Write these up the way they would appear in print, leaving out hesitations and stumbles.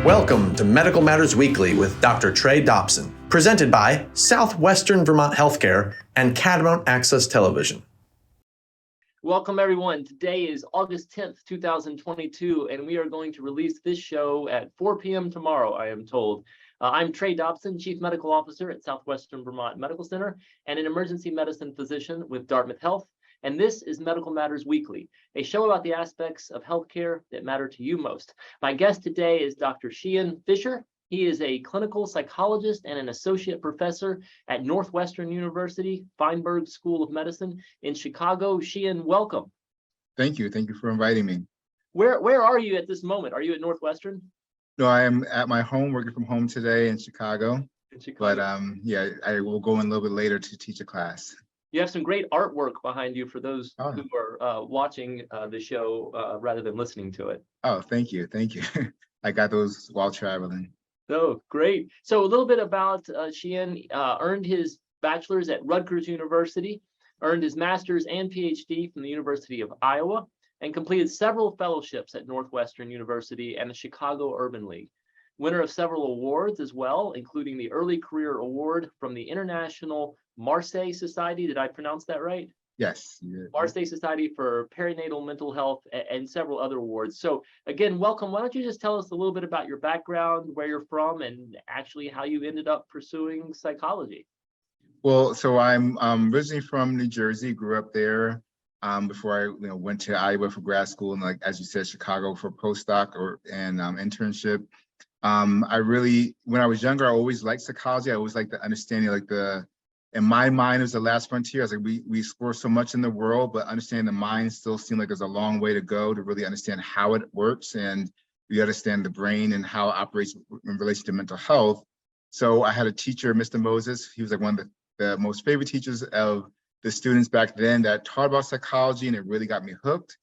Welcome to Medical Matters Weekly with Dr. Trey Dobson, presented by Southwestern Vermont Healthcare and Catamount Access Television. Welcome, everyone. Today is August 10th, 2022, and we are going to release this show at 4 p.m. tomorrow, I am told. I'm Trey Dobson, Chief Medical Officer at Southwestern Vermont Medical Center and an emergency medicine physician with Dartmouth Health. And this is Medical Matters Weekly, a show about the aspects of healthcare that matter to you most. My guest today is Dr. Sheehan Fisher. He is a clinical psychologist and an associate professor at Northwestern University, Feinberg School of Medicine in Chicago. Sheehan, welcome. Thank you. Thank you for inviting me. Where are you at this moment? Are you at Northwestern? No, I am at my home, working from home today in Chicago. But yeah, I will go in a little bit later to teach a class. You have some great artwork behind you for those who are watching the show rather than listening to it. Oh, thank you. Thank you. I got those while traveling. Oh, great. So a little bit about Sheehan. Earned his bachelor's at Rutgers University, earned his master's and PhD from the University of Iowa, and completed several fellowships at Northwestern University and the Chicago Urban League. Winner of several awards as well, including the Early Career Award from the International Marseille Society. Did I pronounce that right? Yes. You did. Marseille Society for Perinatal Mental Health and several other awards. So again, welcome. Why don't you just tell us a little bit about your background, where you're from, and actually how you ended up pursuing psychology? Well, so I'm originally from New Jersey, grew up there before I went to Iowa for grad school, and like as you said, Chicago for postdoc and internship. I really, when I was younger, I always liked psychology. I always liked the understanding, in my mind, it was the last frontier. I was like, we explore so much in the world, but understanding the mind still seemed like there's a long way to go to really understand how it works, and we understand the brain and how it operates in relation to mental health. So I had a teacher, Mr. Moses. He was like one of the most favorite teachers of the students back then that taught about psychology, and it really got me hooked.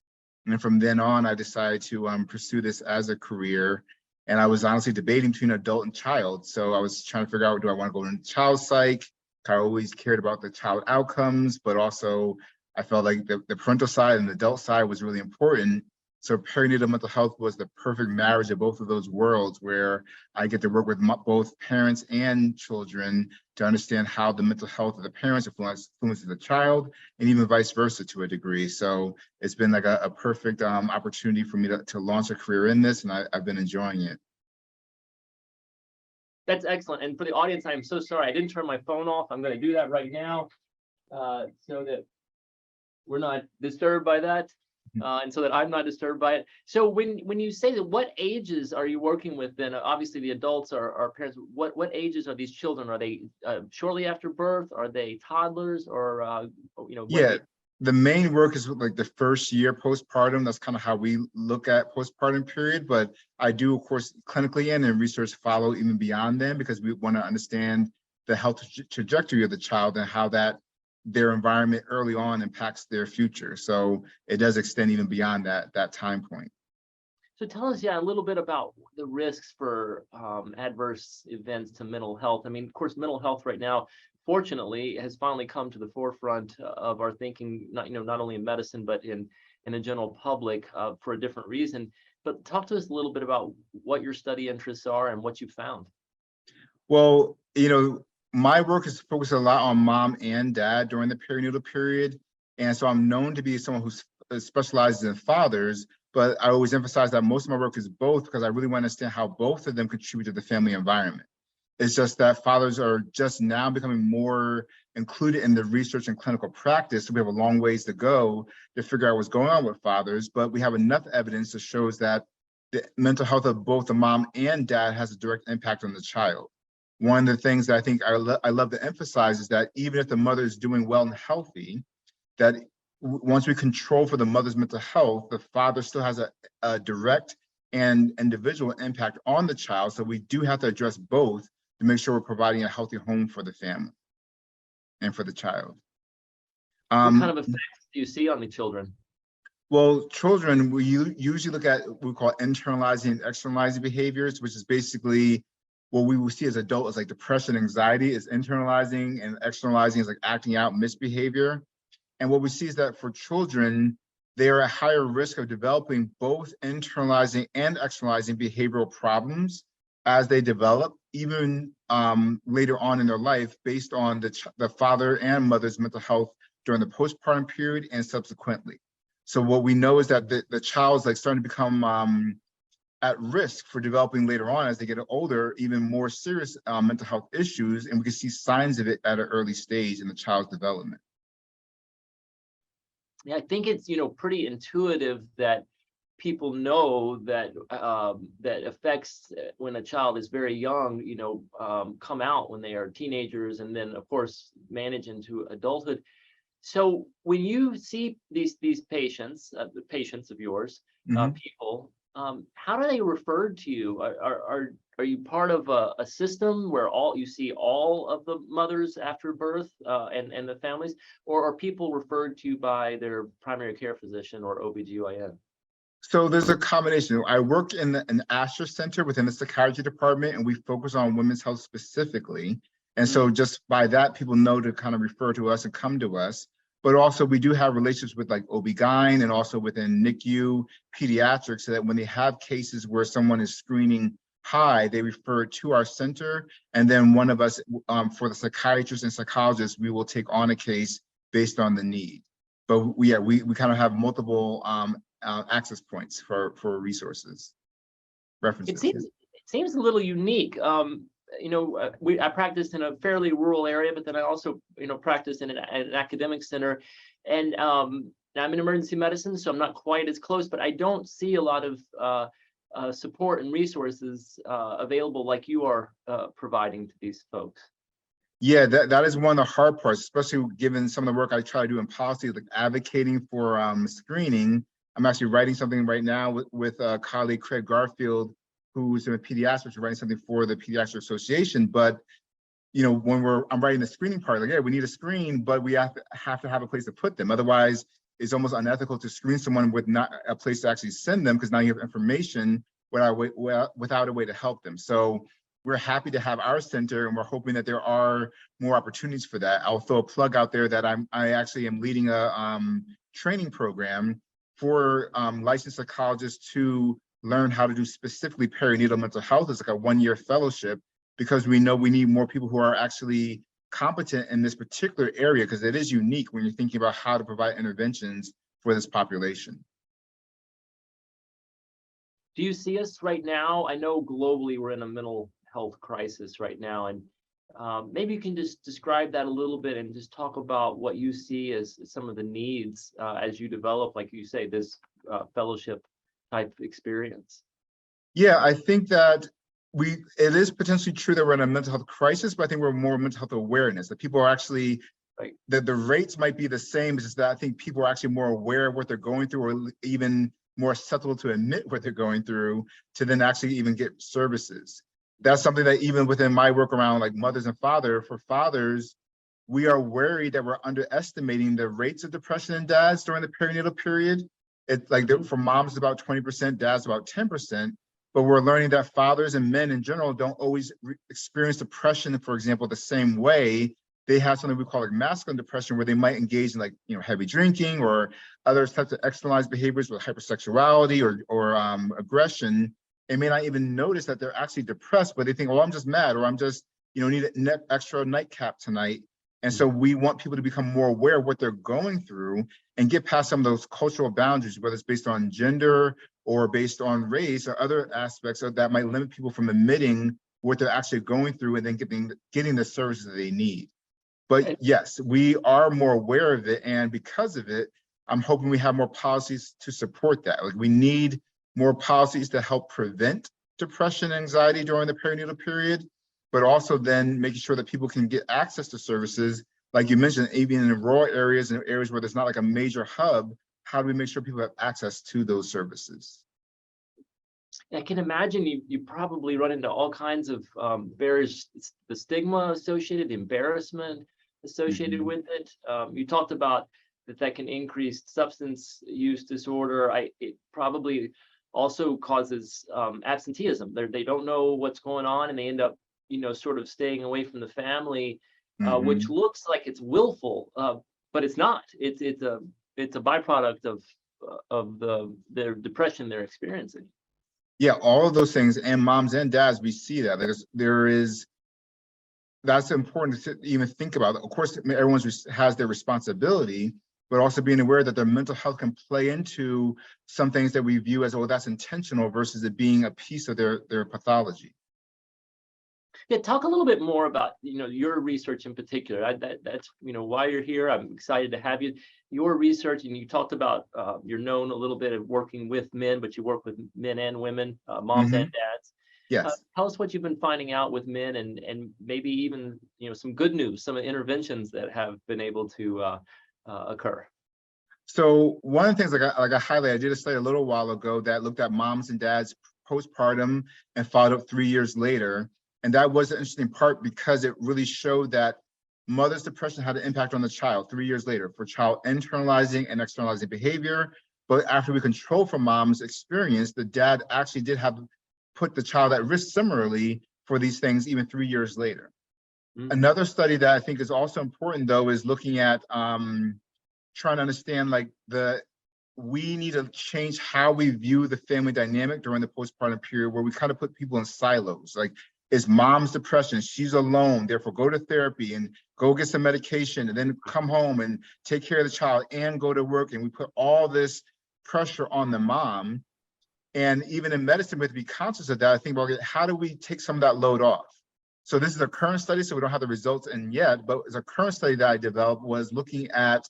And from then on, I decided to pursue this as a career. And I was honestly debating between adult and child. So I was trying to figure out, do I want to go into child psych? I always cared about the child outcomes, but also I felt like the parental side and the adult side was really important. So perinatal mental health was the perfect marriage of both of those worlds, where I get to work with both parents and children to understand how the mental health of the parents influences the child, and even vice versa to a degree. So it's been like a perfect opportunity for me to launch a career in this, and I've been enjoying it. That's excellent. And for the audience, I'm so sorry I didn't turn my phone off. I'm going to do that right now so that we're not disturbed by that. And so that I'm not disturbed by it. So when you say that, what ages are you working with then? Obviously, the adults are parents. What ages are these children? Are they shortly after birth? Are they toddlers? Or Yeah, the main work is like the first year postpartum. That's kind of how we look at postpartum period. But I do, of course, clinically and research follow even beyond them, because we want to understand the health trajectory of the child and how their environment early on impacts their future. So it does extend even beyond that time point. So tell us, a little bit about the risks for adverse events to mental health. I mean, of course, mental health right now, fortunately, has finally come to the forefront of our thinking, not only in medicine, but in the general public for a different reason. But talk to us a little bit about what your study interests are and what you've found. Well, my work is focused a lot on mom and dad during the perinatal period. And so I'm known to be someone who specializes in fathers, but I always emphasize that most of my work is both, because I really want to understand how both of them contribute to the family environment. It's just that fathers are just now becoming more included in the research and clinical practice. So we have a long ways to go to figure out what's going on with fathers, but we have enough evidence that shows that the mental health of both the mom and dad has a direct impact on the child. One of the things that I think I love to emphasize is that even if the mother is doing well and healthy, that once we control for the mother's mental health, the father still has a direct and individual impact on the child. So we do have to address both to make sure we're providing a healthy home for the family and for the child. What kind of effects do you see on the children? Well, children, we usually look at what we call internalizing and externalizing behaviors, which is basically what we will see as adults, like depression, anxiety is internalizing, and externalizing is like acting out misbehavior. And what we see is that for children, they are at higher risk of developing both internalizing and externalizing behavioral problems as they develop, even later on in their life, based on the father and mother's mental health during the postpartum period and subsequently. So what we know is that the child's like starting to become at risk for developing later on as they get older, even more serious mental health issues, and we can see signs of it at an early stage in the child's development. Yeah, I think it's, pretty intuitive that people know that that effects when a child is very young, come out when they are teenagers, and then of course manage into adulthood. So when you see these patients, the patients of yours, people, how do they refer to you? Are you part of a system where you see all of the mothers after birth and the families, or are people referred to by their primary care physician or OBGYN? So there's a combination. I work in an Asher Center within the psychiatry department, and we focus on women's health specifically. And so just by that, people know to kind of refer to us and come to us. But also we do have relationships with like OB-GYN and also within NICU, pediatrics, so that when they have cases where someone is screening high, they refer to our center. And then one of us, for the psychiatrist and psychologist, we will take on a case based on the need. But we kind of have multiple access points for resources, references. It seems a little unique. I practiced in a fairly rural area, but then I also, practiced in an academic center, and I'm in emergency medicine, so I'm not quite as close, but I don't see a lot of support and resources available like you are providing to these folks. Yeah, that is one of the hard parts, especially given some of the work I try to do in policy, like advocating for screening. I'm actually writing something right now with colleague Craig Garfield, who's in pediatrics, writing something for the Pediatric Association. But when I'm writing the screening part, like, yeah, we need a screen, but we have to have a place to put them. Otherwise, it's almost unethical to screen someone with not a place to actually send them, because now you have information without a way to help them. So we're happy to have our center, and we're hoping that there are more opportunities for that. I'll throw a plug out there that I actually am leading a training program for licensed psychologists to learn how to do specifically perinatal mental health. It's like a 1-year fellowship, because we know we need more people who are actually competent in this particular area, because it is unique when you're thinking about how to provide interventions for this population. Do you see us right now? I know globally we're in a mental health crisis right now, and maybe you can just describe that a little bit and just talk about what you see as some of the needs as you develop, like you say, this fellowship type experience. Yeah, I think that it is potentially true that we're in a mental health crisis, but I think we're more mental health awareness, that people are actually, right, that the rates might be the same, it's just that I think people are actually more aware of what they're going through, or even more susceptible to admit what they're going through, to then actually even get services. That's something that even within my work around like mothers and for fathers, we are worried that we're underestimating the rates of depression in dads during the perinatal period. It's like for moms, about 20%, dads about 10%. But we're learning that fathers and men in general don't always experience depression, for example, the same way. They have something we call like masculine depression, where they might engage in like, heavy drinking or other types of externalized behaviors with hypersexuality or aggression. They may not even notice that they're actually depressed, but they think, well, I'm just mad, or I'm just, need an extra nightcap tonight. And so we want people to become more aware of what they're going through and get past some of those cultural boundaries, whether it's based on gender or based on race or other aspects that might limit people from admitting what they're actually going through and then getting the services that they need. But yes, we are more aware of it. And because of it, I'm hoping we have more policies to support that. Like, we need more policies to help prevent depression and anxiety during the perinatal period, but also then making sure that people can get access to services. Like you mentioned, even in rural areas and areas where there's not like a major hub, how do we make sure people have access to those services? I can imagine you probably run into all kinds of barriers, the stigma associated, the embarrassment associated with it. You talked about that can increase substance use disorder. It probably also causes absenteeism. They don't know what's going on, and they end up, sort of staying away from the family, which looks like it's willful, but it's not. It's a byproduct of their depression they're experiencing. Yeah, all of those things, and moms and dads, we see that that's important to even think about. Of course, everyone has their responsibility, but also being aware that their mental health can play into some things that we view as, oh, that's intentional versus it being a piece of their pathology. Yeah, talk a little bit more about your research in particular. That's why you're here. I'm excited to have you. Your research, and you talked about you're known a little bit of working with men, but you work with men and women, moms and dads. Yes. Tell us what you've been finding out with men, and maybe even some good news, some interventions that have been able to occur. So one of the things, like I highlighted, I did a study a little while ago that looked at moms and dads postpartum and followed up 3 years later. And that was an interesting part because it really showed that mother's depression had an impact on the child 3 years later for child internalizing and externalizing behavior. But after we control for mom's experience, the dad actually did have put the child at risk similarly for these things even 3 years later. Mm-hmm. Another study that I think is also important, though, is looking at trying to understand we need to change how we view the family dynamic during the postpartum period, where we kind of put people in silos. Like, it's mom's depression, she's alone, therefore go to therapy and go get some medication and then come home and take care of the child and go to work. And we put all this pressure on the mom. And even in medicine, we have to be conscious of that. I think about how do we take some of that load off? So this is a current study, so we don't have the results in yet, but it's a current study that I developed was looking at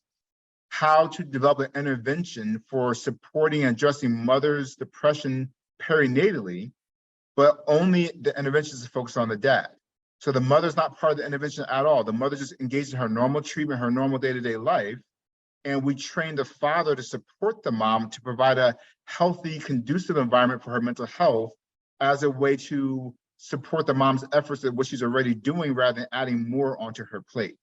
how to develop an intervention for supporting and addressing mother's depression perinatally, but only the intervention is focused on the dad. So the mother's not part of the intervention at all. The mother just engaged in her normal treatment, her normal day-to-day life. And we train the father to support the mom to provide a healthy, conducive environment for her mental health as a way to support the mom's efforts at what she's already doing rather than adding more onto her plate.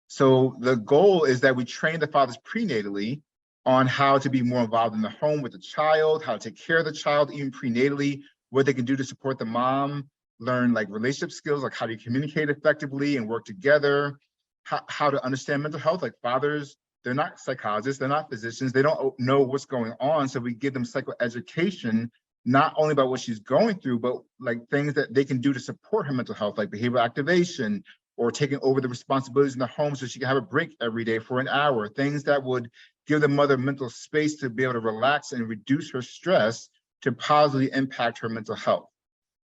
So the goal is that we train the fathers prenatally on how to be more involved in the home with the child, how to take care of the child, even prenatally, what they can do to support the mom, learn like relationship skills, like how do you communicate effectively and work together, how to understand mental health. Like fathers, they're not psychologists, they're not physicians, they don't know what's going on. So we give them psychoeducation, not only about what she's going through, but like things that they can do to support her mental health, like behavioral activation, or taking over the responsibilities in the home so she can have a break every day for an hour, things that would give the mother mental space to be able to relax and reduce her stress to positively impact her mental health.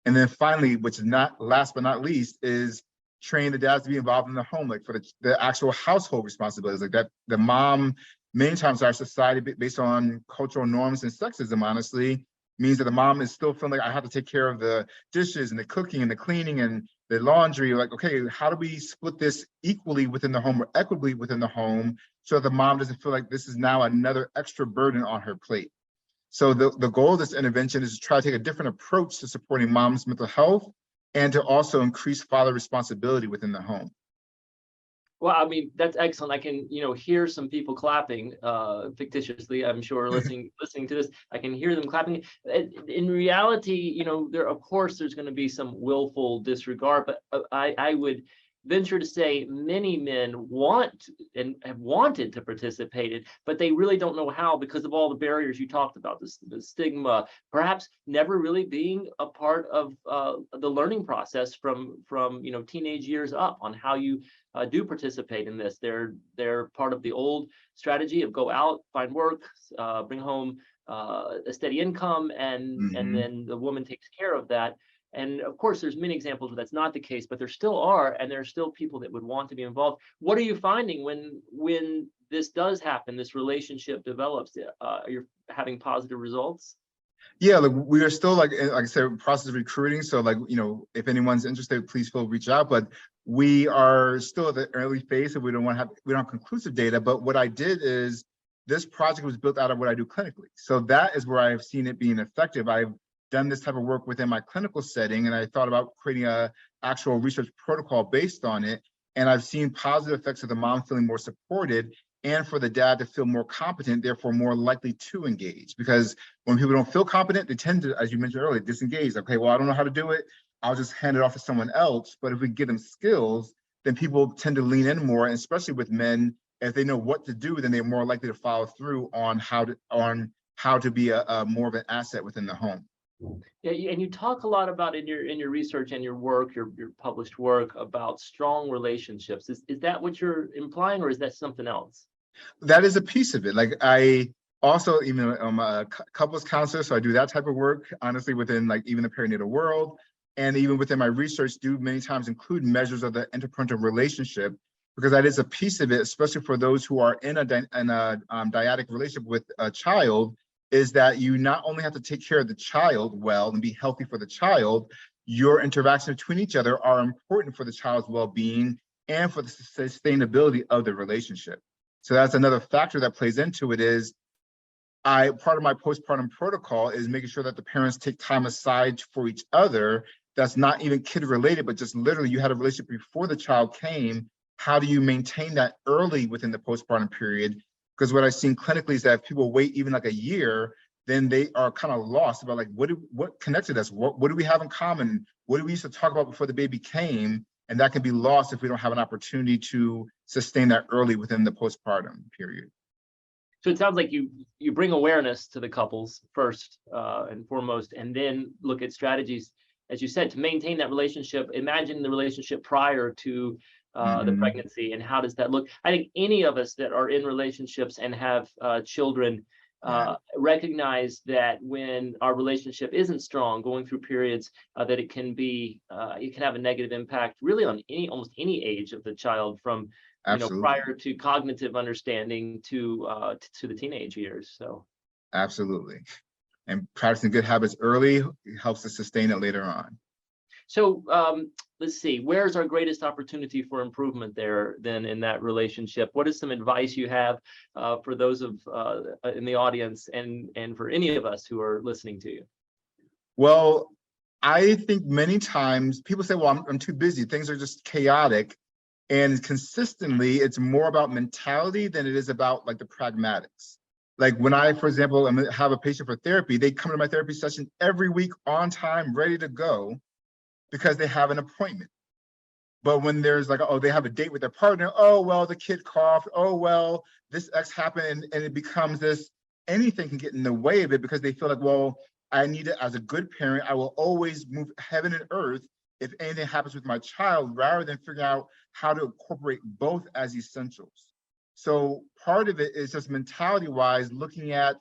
And then finally, which is not last but not least, is train the dads to be involved in the home, like for the actual household responsibilities, like that the mom, many times our society, based on cultural norms and sexism, honestly, means that the mom is still feeling like I have to take care of the dishes and the cooking and the cleaning and the laundry. Like, okay, how do we split this equally within the home or equitably within the home so that the mom doesn't feel like this is now another extra burden on her plate? So the goal of this intervention is to try to take a different approach to supporting mom's mental health and to also increase father responsibility within the home. Well, I mean, that's excellent. I can, hear some people clapping fictitiously. I'm sure listening to this, I can hear them clapping. In reality, of course, there's going to be some willful disregard, but I would venture to say many men want and have wanted to participate in, but they really don't know how because of all the barriers you talked about, the stigma, perhaps never really being a part of the learning process from teenage years up on how you do participate in this. They're part of the old strategy of go out, find work, bring home a steady income, and then the woman takes care of that. And of course, there's many examples where that's not the case, but there still are, and there are still people that would want to be involved. What are you finding when this does happen, this relationship develops? You're having positive results? Yeah, like we are still like I said, process of recruiting. So like, if anyone's interested, please feel reach out. But we are still at the early phase, so we don't have conclusive data. But what I did is this project was built out of what I do clinically. So that is where I've seen it being effective. I've done this type of work within my clinical setting, and I thought about creating a actual research protocol based on it. And I've seen positive effects of the mom feeling more supported and for the dad to feel more competent, therefore more likely to engage. Because when people don't feel competent, they tend to, as you mentioned earlier, disengage. Okay, well, I don't know how to do it. I'll just hand it off to someone else. But if we give them skills, then people tend to lean in more, and especially with men, if they know what to do, then they're more likely to follow through on how to be a more of an asset within the home. Yeah, and you talk a lot about in your research and your work, your published work about strong relationships. Is that what you're implying, or is that something else? That is a piece of it. Like I also, even a couples counselor, so I do that type of work, honestly, within like even the perinatal world, and even within my research, do many times include measures of the interparental relationship, because that is a piece of it, especially for those who are in a dyadic relationship with a child, is that you not only have to take care of the child well and be healthy for the child, your interactions between each other are important for the child's well-being and for the sustainability of the relationship. So that's another factor that plays into it. Is part of my postpartum protocol is making sure that the parents take time aside for each other. That's not even kid related, but just literally you had a relationship before the child came. How do you maintain that early within the postpartum period? Because what I've seen clinically is that if people wait even like a year, then they are kind of lost about like what connected us, what do we have in common, what do we used to talk about before the baby came, and that can be lost if we don't have an opportunity to sustain that early within the postpartum period. So it sounds like you bring awareness to the couples first and foremost, and then look at strategies, as you said, to maintain that relationship. Imagine the relationship prior to the pregnancy, and how does that look? I think any of us that are in relationships and have children recognize that when our relationship isn't strong, going through periods that it can have a negative impact really on almost any age of the child, from prior to cognitive understanding to the teenage years. So absolutely. And practicing good habits early helps us sustain it later on. So let's see, where's our greatest opportunity for improvement there then in that relationship? What is some advice you have for those in the audience and for any of us who are listening to you? Well, I think many times people say, well, I'm too busy. Things are just chaotic. And consistently, it's more about mentality than it is about like the pragmatics. Like when I, for example, have a patient for therapy, they come to my therapy session every week on time, ready to go, because they have an appointment. But when there's like, oh, they have a date with their partner, oh, well, the kid coughed, oh, well, this X happened, and it becomes this, anything can get in the way of it because they feel like, well, I need it as a good parent. I will always move heaven and earth if anything happens with my child, rather than figuring out how to incorporate both as essentials. So part of it is just mentality-wise, looking at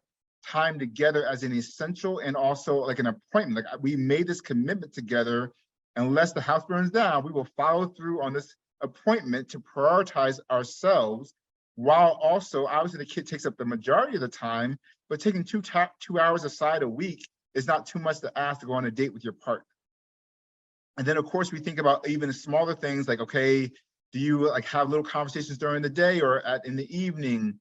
time together as an essential and also like an appointment. Like we made this commitment together. Unless the house burns down, we will follow through on this appointment to prioritize ourselves, while also, obviously the kid takes up the majority of the time, but taking 2 hours aside a week is not too much to ask to go on a date with your partner. And then of course we think about even smaller things like, okay, do you like have little conversations during the day or in the evening?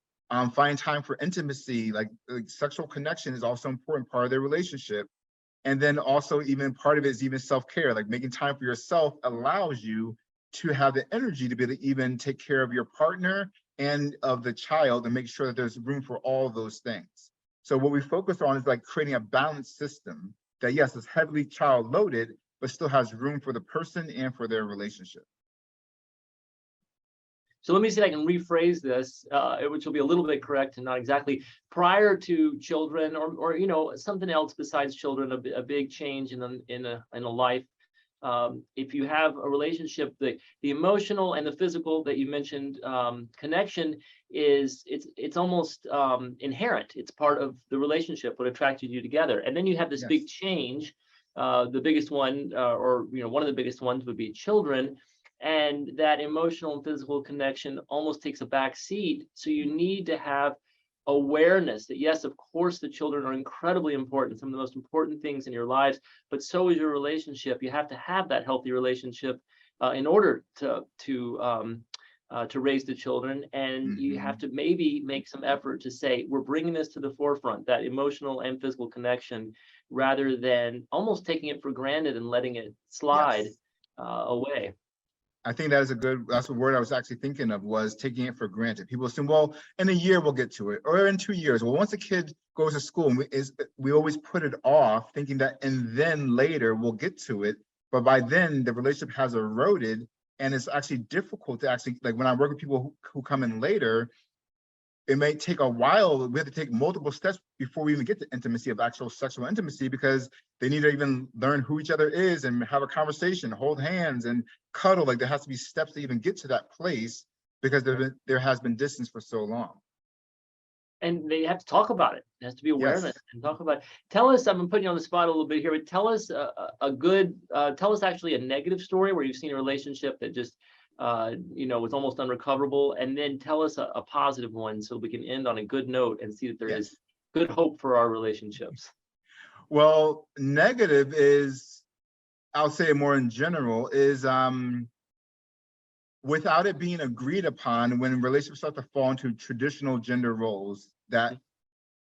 Find time for intimacy, like sexual connection is also an important part of their relationship. And then also even part of it is even self-care, like making time for yourself allows you to have the energy to be able to even take care of your partner and of the child and make sure that there's room for all those things. So what we focus on is like creating a balanced system that, yes, is heavily child loaded, but still has room for the person and for their relationship. So let me see if I can rephrase this, which will be a little bit correct and not exactly. Prior to children, or something else besides children, a big change in a life. If you have a relationship, the emotional and the physical that you mentioned connection it's almost inherent. It's part of the relationship, what attracted you together. And then you have this big change. The biggest one, or one of the biggest ones would be children. And that emotional and physical connection almost takes a back seat. So you need to have awareness that, yes, of course, the children are incredibly important, some of the most important things in your lives, but so is your relationship. You have to have that healthy relationship in order to raise the children. And you have to maybe make some effort to say, we're bringing this to the forefront, that emotional and physical connection, rather than almost taking it for granted and letting it slide away. I think that's a word I was actually thinking of, was taking it for granted. People assume, well, in a year we'll get to it, or in 2 years. Well, once a kid goes to school, we always put it off, thinking that and then later we'll get to it. But by then the relationship has eroded, and it's actually difficult to actually, like when I work with people who come in later, it may take a while. We have to take multiple steps before we even get to intimacy, of actual sexual intimacy, because they need to even learn who each other is and have a conversation, hold hands and cuddle. Like there has to be steps to even get to that place, because there has been distance for so long. And they have to talk about it. There has to be awareness Yes. and talk about it. Tell us, I'm putting you on the spot a little bit here, but tell us tell us actually a negative story where you've seen a relationship that just, was almost unrecoverable, and then tell us a positive one so we can end on a good note and see that there is Yes. good hope for our relationships. Well, negative is, I'll say it more in general, is without it being agreed upon, when relationships start to fall into traditional gender roles, that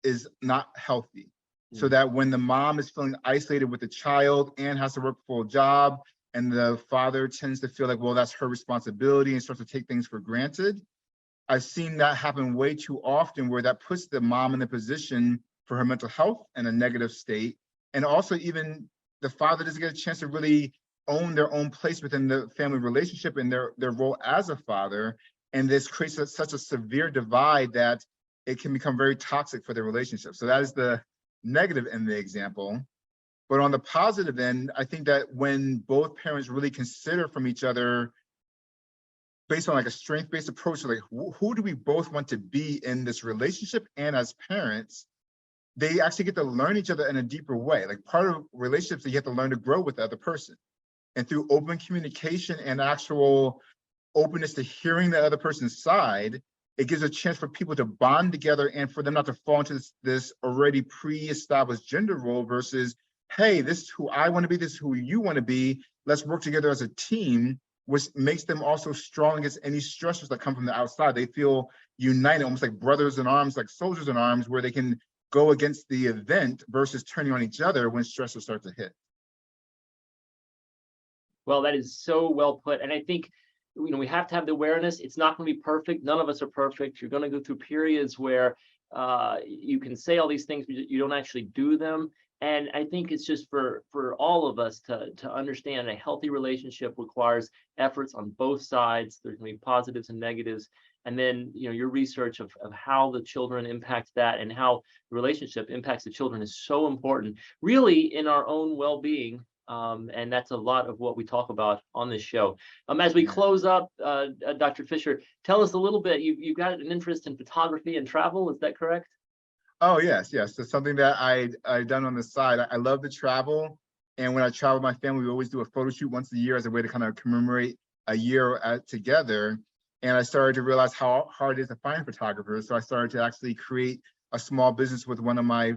is not healthy. So that when the mom is feeling isolated with the child and has to work a full job, and the father tends to feel like, well, that's her responsibility, and starts to take things for granted. I've seen that happen way too often, where that puts the mom in a position for her mental health in a negative state. And also even the father doesn't get a chance to really own their own place within the family relationship and their role as a father. And this creates such a severe divide that it can become very toxic for the relationship. So that is the negative in the example. But on the positive end, I think that when both parents really consider from each other, based on like a strength-based approach, like who do we both want to be in this relationship and as parents, they actually get to learn each other in a deeper way. Like part of relationships, you have to learn to grow with the other person. And through open communication and actual openness to hearing the other person's side, it gives a chance for people to bond together and for them not to fall into this already pre-established gender role versus, hey, this is who I want to be, this is who you want to be, let's work together as a team, which makes them also strong against any stressors that come from the outside. They feel united, almost like brothers in arms, like soldiers in arms, where they can go against the event versus turning on each other when stressors start to hit. Well, that is so well put. And I think, we have to have the awareness. It's not going to be perfect. None of us are perfect. You're going to go through periods where you can say all these things, but you don't actually do them. And I think it's just for all of us to understand a healthy relationship requires efforts on both sides. There's going to be positives and negatives. And then, your research of how the children impact that and how the relationship impacts the children is so important, really, in our own well-being. And that's a lot of what we talk about on this show. As we close up, Dr. Fisher, tell us a little bit. You've got an interest in photography and travel, is that correct? Oh, yes. It's something that I done on the side. I love to travel. And when I travel with my family, we always do a photo shoot once a year as a way to kind of commemorate a year together. And I started to realize how hard it is to find photographers. So I started to actually create a small business with one of my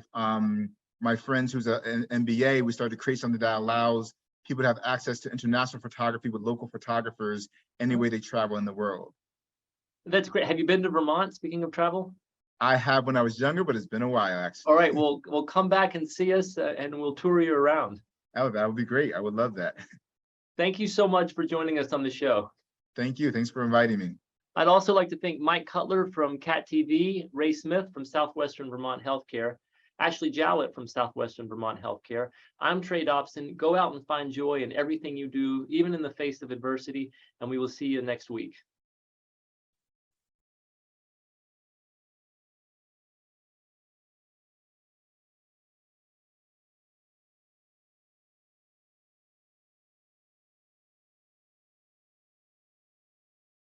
my friends who's an MBA. We started to create something that allows people to have access to international photography with local photographers any way they travel in the world. That's great. Have you been to Vermont, speaking of travel? I have when I was younger, but it's been a while, actually. All right, we'll come back and see us and we'll tour you around. Oh, that would be great. I would love that. Thank you so much for joining us on the show. Thank you. Thanks for inviting me. I'd also like to thank Mike Cutler from CAT TV, Ray Smith from Southwestern Vermont Healthcare, Ashley Jowett from Southwestern Vermont Healthcare. I'm Trey Dobson. Go out and find joy in everything you do, even in the face of adversity, and we will see you next week.